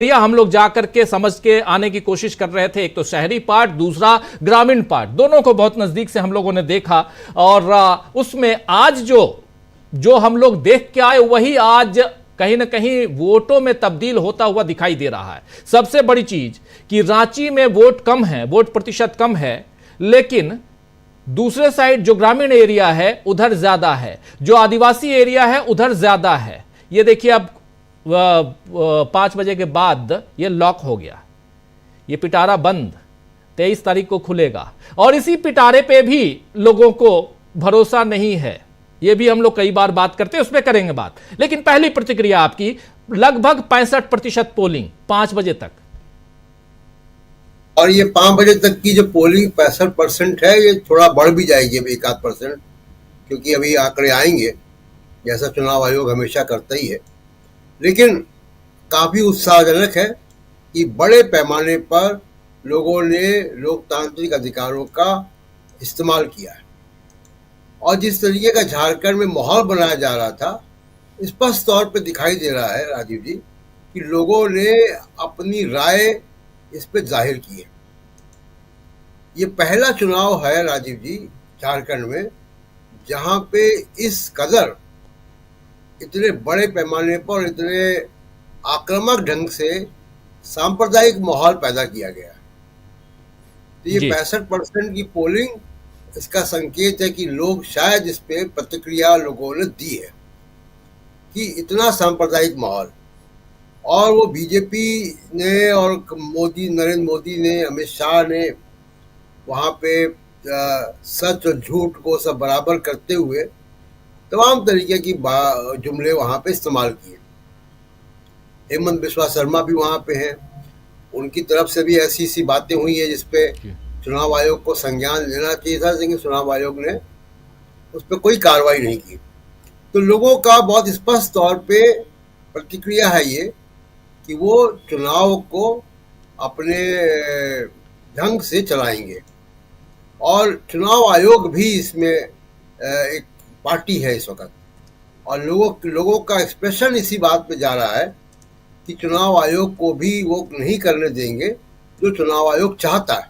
Area हम लोग जाकर के समझ के आने की कोशिश कर रहे थे। एक तो शहरी पार्ट, दूसरा ग्रामीण पार्ट, दोनों को बहुत नजदीक से हम लोगों ने देखा और उसमें आज जो हम लोग देख के आए वही आज कहीं ना कहीं वोटों में तब्दील होता हुआ दिखाई दे रहा है। सबसे बड़ी चीज कि रांची में वोट कम है, वोट प्रतिशत कम है, लेकिन दूसरे साइड जो ग्रामीण एरिया है उधर ज्यादा है, जो आदिवासी एरिया है उधर ज्यादा है। ये देखिए अब 5 बजे के बाद ये लॉक हो गया, ये पिटारा बंद 23 तारीख को खुलेगा और इसी पिटारे पे भी लोगों को भरोसा नहीं है। ये भी हम लोग कई बार बात करते हैं, उस पर करेंगे बात। लेकिन पहली प्रतिक्रिया आपकी, लगभग 65% पोलिंग 5 बजे तक, और ये 5 बजे तक की जो पोलिंग 65% है, ये थोड़ा बढ़ भी जाएगी अभी 1-8%, क्योंकि अभी आंकड़े आएंगे जैसा चुनाव आयोग हमेशा करता ही है। लेकिन काफी उत्साहजनक है कि बड़े पैमाने पर लोगों ने लोकतांत्रिक अधिकारों का इस्तेमाल किया है और जिस तरीके का झारखंड में माहौल बनाया जा रहा था, स्पष्ट तौर पर दिखाई दे रहा है राजीव जी कि लोगों ने अपनी राय इस पे जाहिर की है। ये पहला चुनाव है राजीव जी झारखंड में जहां पे इस कदर इतने बड़े पैमाने पर इतने आक्रामक ढंग से सांप्रदायिक माहौल पैदा किया गया। तो ये 65% की पोलिंग इसका संकेत है कि लोग शायद इस पे प्रतिक्रिया लोगों ने दी है कि इतना सांप्रदायिक माहौल। और वो बीजेपी ने और नरेंद्र मोदी ने, अमित शाह ने वहाँ पे सच और झूठ को सब बराबर करते हुए तमाम तरीके की जुमले वहाँ पे इस्तेमाल किए। हेमंत बिस्वा शर्मा भी वहाँ पे हैं, उनकी तरफ से भी ऐसी बातें हुई है जिसपे चुनाव आयोग को संज्ञान लेना चाहिए था, लेकिन चुनाव आयोग ने उस पर कोई कार्रवाई नहीं की। तो लोगों का बहुत स्पष्ट तौर पे प्रतिक्रिया है ये कि वो चुनाव को अपने ढंग से चलाएंगे और चुनाव आयोग भी इसमें एक पार्टी है इस वक्त। और लोगों का एक्सप्रेशन इसी बात पे जा रहा है कि चुनाव आयोग को भी वो नहीं करने देंगे जो चुनाव आयोग चाहता है।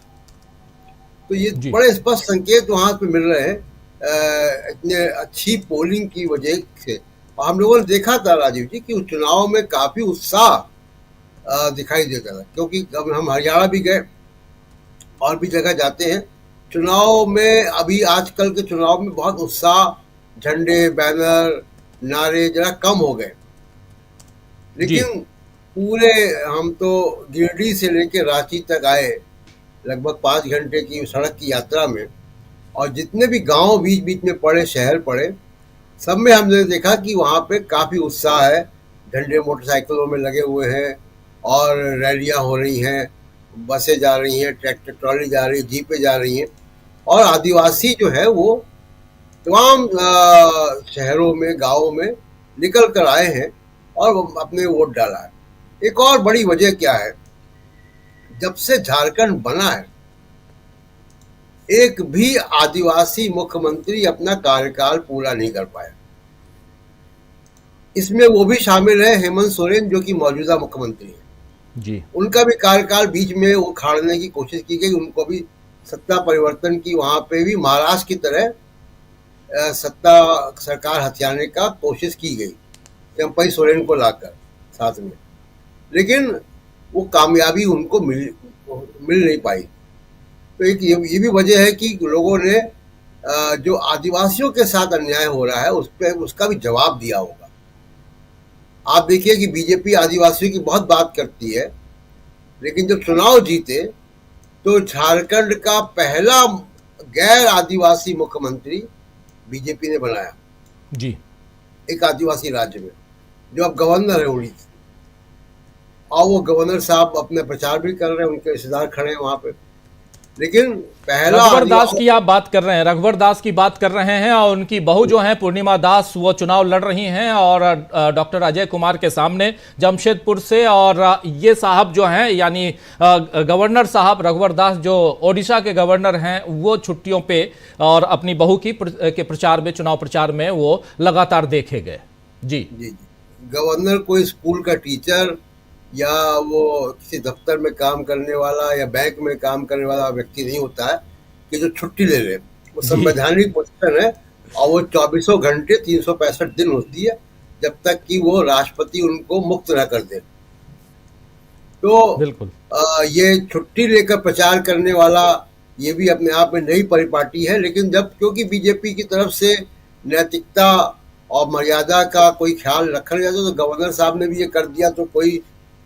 तो ये बड़े स्पष्ट संकेत वहां पे मिल रहे हैं इतने अच्छी पोलिंग की वजह से। और हम लोगों ने देखा था राजीव जी कि उस चुनाव में काफी उत्साह दिखाई देता था, क्योंकि जब हम हरियाणा भी गए और भी जगह जाते हैं चुनाव में, अभी आजकल के चुनाव में बहुत उत्साह, झंडे, बैनर, नारे जरा कम हो गए। लेकिन पूरे हम तो गिरिडीह से लेकर रांची तक आए लगभग 5 घंटे की सड़क की यात्रा में, और जितने भी गांव बीच बीच में पड़े, शहर पड़े, सब में हमने देखा कि वहाँ पे काफी उत्साह है। झंडे मोटरसाइकिलों में लगे हुए हैं और रैलियां हो रही हैं, बसें जा रही हैं, ट्रैक्टर ट्रॉली जा रही है, जीपें जा रही हैं, और आदिवासी जो है वो तमाम शहरों में, गांवों में निकल कर आए हैं और अपने वोट डाला है। एक और बड़ी वजह क्या है, जब से झारखंड बना है एक भी आदिवासी मुख्यमंत्री अपना कार्यकाल पूरा नहीं कर पाया। इसमें वो भी शामिल है हेमंत सोरेन, जो कि मौजूदा मुख्यमंत्री है जी। उनका भी कार्यकाल बीच में उखाड़ने की कोशिश की गई, उनको भी सत्ता परिवर्तन की, वहां पे भी महाराष्ट्र की तरह सत्ता सरकार हथियाने का कोशिश की गई चंपई सोरेन को लाकर साथ में, लेकिन वो कामयाबी उनको मिल नहीं पाई। तो एक ये भी वजह है कि लोगों ने जो आदिवासियों के साथ अन्याय हो रहा है उस पर उसका भी जवाब दिया होगा। आप देखिए कि बीजेपी आदिवासियों की बहुत बात करती है, लेकिन जब चुनाव जीते तो झारखंड का पहला गैर आदिवासी मुख्यमंत्री बीजेपी ने बनाया जी, एक आदिवासी राज्य में, जो अब गवर्नर है उड़ीसा। और वो गवर्नर साहब अपने प्रचार भी कर रहे हैं, उनके रिश्तेदार खड़े हैं वहां पे। लेकिन पहला रघुवर दास की आप बात कर रहे हैं, रघुवर दास की बात कर रहे हैं, और उनकी बहू जो हैं पूर्णिमा दास, वो चुनाव लड़ रही हैं और डॉक्टर अजय कुमार के सामने जमशेदपुर से। और ये साहब जो हैं यानी गवर्नर साहब रघुवर दास जो ओडिशा के गवर्नर हैं, वो छुट्टियों पे और अपनी बहू के प्रचार में, चुनाव प्रचार में वो लगातार देखे गए। जी जी। गवर्नर कोई स्कूल का टीचर या वो किसी दफ्तर में काम करने वाला या बैंक में काम करने वाला व्यक्ति नहीं होता है कि जो छुट्टी ले ले। वो जी। संवैधानिक पोजीशन है और वो 24 घंटे 365 दिन होती है, जब तक कि वो राष्ट्रपति उनको मुक्त न कर दे। तो बिल्कुल। ये छुट्टी लेकर प्रचार करने वाला ये भी अपने आप में नई परिपाटी है, लेकिन जब क्योंकि बीजेपी की तरफ से नैतिकता और मर्यादा का कोई ख्याल रखा नहीं जाता, तो गवर्नर साहब ने भी ये कर दिया, तो कोई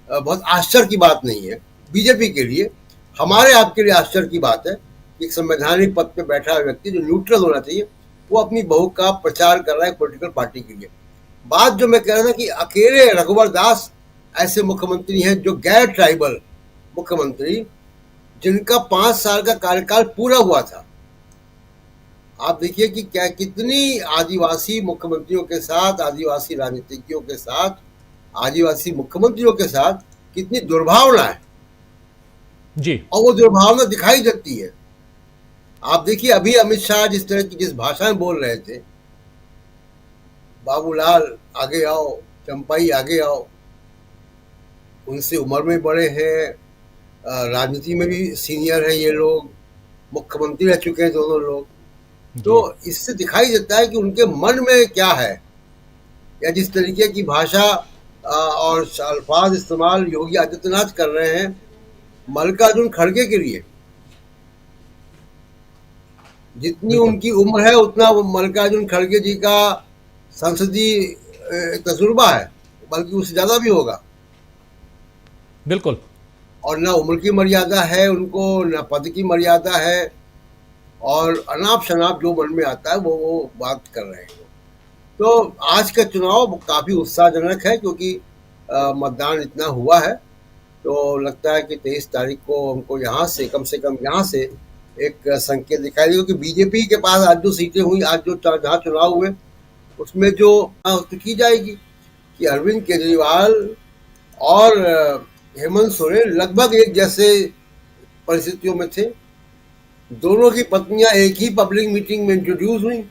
बहुत आश्चर्य की बात नहीं है बीजेपी के लिए। हमारे आपके लिए आश्चर्य की बात है कि एक संवैधानिक पद पे बैठा हुआ व्यक्ति जो न्यूट्रल होना चाहिए, वो अपनी बहू का प्रचार कर रहा है पॉलिटिकल पार्टी के लिए। बात जो मैं कह रहा था कि अकेले रघुवर दास ऐसे मुख्यमंत्री हैं जो गैर ट्राइबल मुख्यमंत्री, जिनका 5 साल का कार्यकाल पूरा हुआ था। आप देखिए कि क्या कितनी आदिवासी मुख्यमंत्रियों के साथ, आदिवासी राजनीतिज्ञों के साथ, आदिवासी मुख्यमंत्रियों के साथ कितनी दुर्भावना है, जी। और वो दुर्भावना दिखाई देती है। आप देखिए अभी अमित शाह जिस तरह की जिस भाषा में बोल रहे थे, बाबूलाल आगे आओ, चंपाई आगे आओ, उनसे उम्र में बड़े हैं, राजनीति में भी सीनियर है, ये लोग मुख्यमंत्री रह चुके हैं दोनों लोग। तो इससे दिखाई देता है कि उनके मन में क्या है, या जिस तरीके की भाषा और अल्फाज इस्तेमाल योगी आदित्यनाथ कर रहे हैं मल्लिकार्जुन खड़गे के लिए। जितनी उनकी उम्र है उतना मल्लिकार्जुन खड़गे जी का संसदीय तजुर्बा है, बल्कि उससे ज्यादा भी होगा। बिल्कुल। और ना उम्र की मर्यादा है उनको, ना पद की मर्यादा है, और अनाप शनाप जो मन में आता है वो बात कर रहे हैं। तो आज का चुनाव काफी उत्साहजनक है, क्योंकि मतदान इतना हुआ है, तो लगता है कि 23 तारीख को हमको यहाँ से कम यहाँ से एक संकेत दिखाई देगा। क्योंकि बीजेपी के पास आज जो सीटें हुई, आज जो जहाँ चुनाव हुए, उसमें जो की जाएगी कि अरविंद केजरीवाल और हेमंत सोरेन लगभग एक जैसे परिस्थितियों में थे। दोनों की पत्नियां एक ही पब्लिक मीटिंग में इंट्रोड्यूस हुई।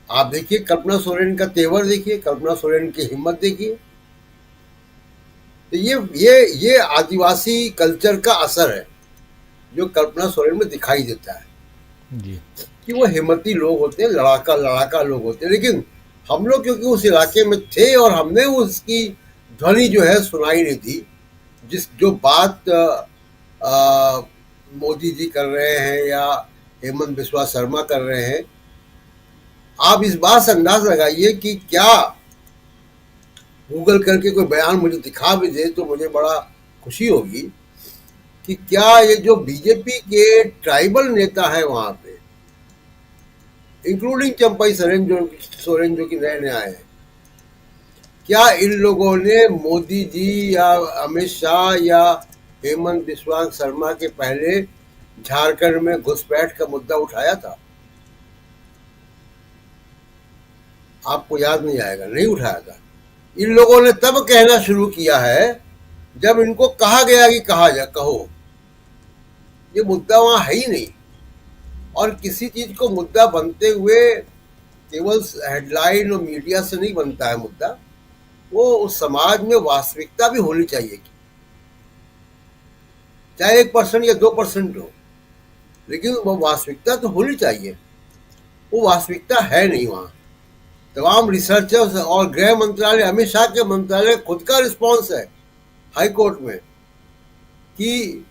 आप देखिए कल्पना सोरेन का तेवर देखिए, कल्पना सोरेन की हिम्मत देखिए। तो ये आदिवासी कल्चर का असर है जो कल्पना सोरेन में दिखाई देता है जी। कि वो हिम्मती लोग होते हैं, लड़ाका लोग होते हैं। लेकिन हम लोग क्योंकि उस इलाके में थे और हमने उसकी ध्वनि जो है सुनाई नहीं थी, जो बात मोदी जी कर रहे हैं या हेमंत बिस्वा शर्मा कर रहे हैं। आप इस बात से अंदाज लगाइए कि क्या गूगल करके कोई बयान मुझे दिखा भी दे तो मुझे बड़ा खुशी होगी कि क्या ये जो बीजेपी के ट्राइबल नेता है वहां पे, इंक्लूडिंग चंपाई सोरेन जो कि नए आए हैं, क्या इन लोगों ने मोदी जी या अमित शाह या हेमंत बिस्वा शर्मा के पहले झारखंड में घुसपैठ का मुद्दा उठाया था? आपको याद नहीं आएगा, नहीं उठाया था। इन लोगों ने तब कहना शुरू किया है जब इनको कहा गया कि कहो। ये मुद्दा वहां है ही नहीं, और किसी चीज को मुद्दा बनते हुए केवल हेडलाइन और मीडिया से नहीं बनता है मुद्दा, वो उस समाज में वास्तविकता भी होनी चाहिए, चाहे 1% या 2% हो, लेकिन वो वास्तविकता तो होनी चाहिए। वो वास्तविकता है नहीं वहां। तमाम रिसर्चर्स और गृह मंत्रालय, अमित शाह के मंत्रालय खुद का रिस्पॉन्स है हाई कोर्ट में कि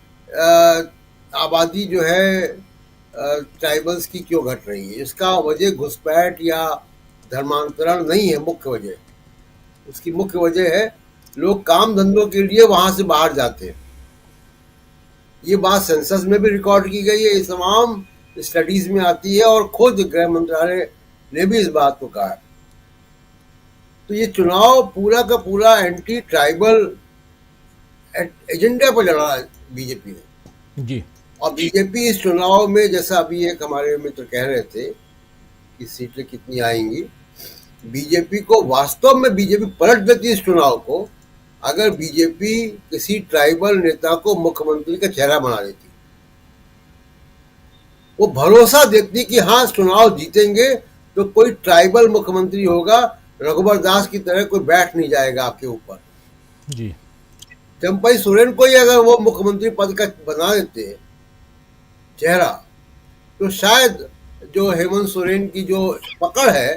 आबादी जो है ट्राइबल्स की क्यों घट रही है। इसका वजह घुसपैठ या धर्मांतरण नहीं है, मुख्य वजह उसकी मुख्य वजह है लोग काम धंधों के लिए वहां से बाहर जाते हैं। ये बात सेंसस में भी रिकॉर्ड की गई है, ये तमाम स्टडीज में आती है, और खुद गृह मंत्रालय ने भी इस बात को कहा है। तो ये चुनाव पूरा का पूरा एंटी ट्राइबल एजेंडा पर लड़ा है बीजेपी ने जी। और बीजेपी इस चुनाव में, जैसा अभी एक हमारे मित्र कह रहे थे कि सीटें कितनी आएंगी, बीजेपी को वास्तव में बीजेपी पलट देती इस चुनाव को अगर बीजेपी किसी ट्राइबल नेता को मुख्यमंत्री का चेहरा बना देती। वो भरोसा देती कि हाँ चुनाव जीतेंगे तो कोई ट्राइबल मुख्यमंत्री होगा, रघुवर दास की तरह कोई बैठ नहीं जाएगा आपके ऊपर। जी चंपई सोरेन को ही अगर वो मुख्यमंत्री पद का बना देते चेहरा, तो शायद जो हेमंत सोरेन की जो पकड़ है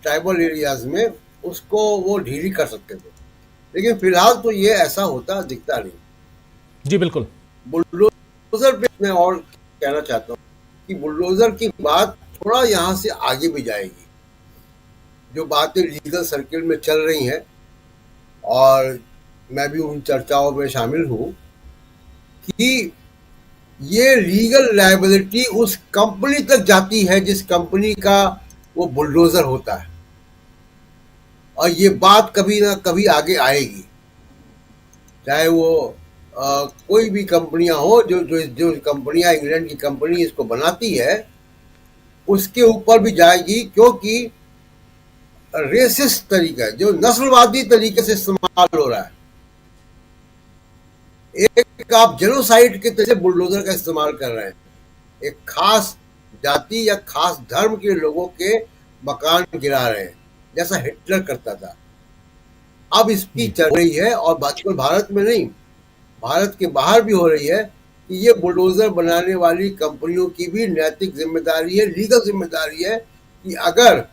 ट्राइबल एरियाज में, उसको वो ढीली कर सकते थे। लेकिन फिलहाल तो ये ऐसा होता दिखता नहीं। जी बिल्कुल। बुलडोजर पे मैं और कहना चाहता हूँ कि बुलडोजर की बात थोड़ा यहाँ से आगे भी जाएगी। जो बातें लीगल सर्किल में चल रही हैं, और मैं भी उन चर्चाओं में शामिल हूँ, कि ये लीगल लायबिलिटी उस कंपनी तक जाती है जिस कंपनी का वो बुलडोजर होता है, और ये बात कभी ना कभी आगे आएगी। चाहे वो कोई भी कंपनियां हो, जो कंपनियां, इंग्लैंड की कंपनी इसको बनाती है, उसके ऊपर भी जाएगी, क्योंकि रेसिस्ट तरीका, जो नस्लवादी तरीके से इस्तेमाल हो रहा है। एक आप जेनोसाइड के तरीके से बुलडोजर का इस्तेमाल कर रहे हैं, एक खास जाति या खास धर्म के लोगों के मकान गिरा रहे हैं, जैसा हिटलर करता था। अब इसकी चल रही है, और केवल भारत में नहीं, भारत के बाहर भी हो रही है, कि ये बुलडोजर बनाने वाली कंपनियों की भी नैतिक जिम्मेदारी है, लीगल जिम्मेदारी है, कि अगर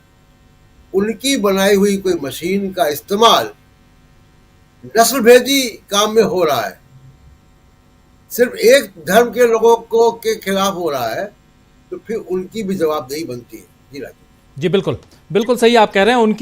उनकी बनाई हुई कोई मशीन का इस्तेमाल नस्लभेदी काम में हो रहा है, सिर्फ एक धर्म के लोगों को के खिलाफ हो रहा है, तो फिर उनकी भी जवाबदेही बनती है। जी राजीव। जी बिल्कुल, बिल्कुल सही आप कह रहे हैं। उनकी